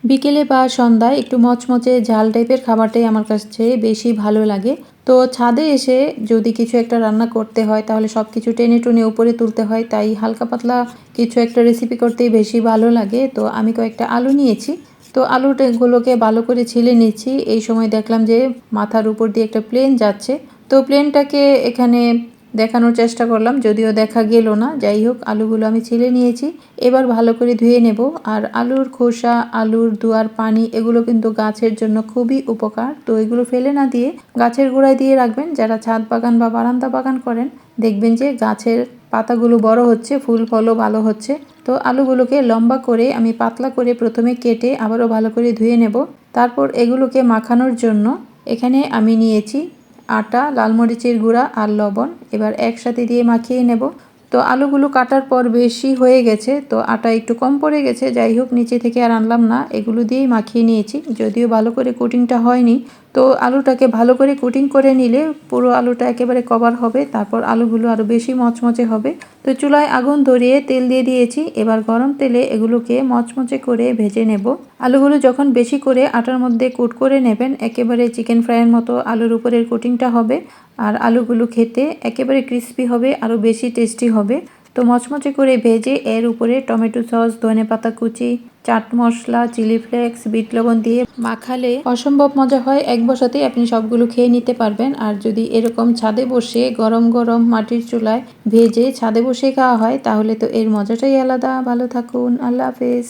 বিকেলে বা সন্ধ্যায় একটু মচমচে ঝাল টাইপের খাবারটাই আমার কাছে বেশি ভালো লাগে। তো ছাদে এসে যদি কিছু একটা রান্না করতে হয় তাহলে সব কিছু টেনে টুনে উপরে তুলতে হয়, তাই হালকা পাতলা কিছু একটা রেসিপি করতেই বেশি ভালো লাগে। তো আমি কয়েকটা আলু নিয়েছি, তো আলুগুলোকে ভালো করে ছিলে নিচ্ছি। এই সময় দেখলাম যে মাথার উপর দিয়ে একটা প্লেন যাচ্ছে, তো প্লেনটাকে এখানে দেখানোর চেষ্টা করলাম, যদিও দেখা গেল না। যাই হোক, আলুগুলো আমি ছিলে নিয়েছি, এবার ভালো করে ধুয়ে নেব। আর আলুর খোসা, আলুর দুয়ার পানি এগুলো কিন্তু গাছের জন্য খুবই উপকার। তো এগুলো ফেলে না দিয়ে গাছের গোড়ায় দিয়ে রাখবেন। যারা ছাদ বাগান বা বারান্দা বাগান করেন দেখবেন যে গাছের পাতাগুলো বড় হচ্ছে, ফুল ফলও ভালো হচ্ছে। তো আলুগুলোকে লম্বা করে আমি পাতলা করে প্রথমে কেটে আবারও ভালো করে ধুয়ে নেব। তারপর এগুলোকে মাখানোর জন্য এখানে আমি নিয়েছি আটা, লাল মরিচের গুঁড়া আর লবণ। এবার একসাথে দিয়ে মাখিয়ে নেব। তো আলুগুলো কাটার পর বেশি হয়ে গেছে, তো আটা একটু কম পড়ে গেছে। যাই হোক, নিচে থেকে আর আনলাম না, এগুলো দিয়েই মাখিয়ে নিয়েছি। যদিও ভালো করে কোটিংটা হয়নি, তো আলুটাকে ভালো করে কোটিং করে নিলে পুরো আলুটা একেবারে কভার হবে, তারপর আলুগুলো আরও বেশি মচমচে হবে। তো চুলায় আগুন ধরিয়ে তেল দিয়ে দিয়েছি। এবার গরম তেলে এগুলোকে মচমচে করে ভেজে নেব। আলুগুলো যখন বেশি করে আটার মধ্যে কোট করে নেবেন, একেবারে চিকেন ফ্রাইয়ের মতো আলুর উপরের কোটিংটা হবে। আর আলুগুলো খেতে একেবারে ক্রিস্পি হবে, আরও বেশি টেস্টি হবে। তো মচমচে করে ভেজে এর উপরে টমেটো সস, ধনেপাতা কুচি, chaat masala, chilli flakes, bit লবণ দিয়ে মাখালে অসম্ভব মজা হয়। এক বসাতেই আপনি সবগুলো খেয়ে নিতে পারবেন। আর যদি এরকম ছাদে বসে গরম গরম মাটির চুলায় ভেজে ছাদে বসে খাওয়া হয় তাহলে তো এর মজাটাই আলাদা। ভালো থাকুন, আল্লাহ হাফেজ।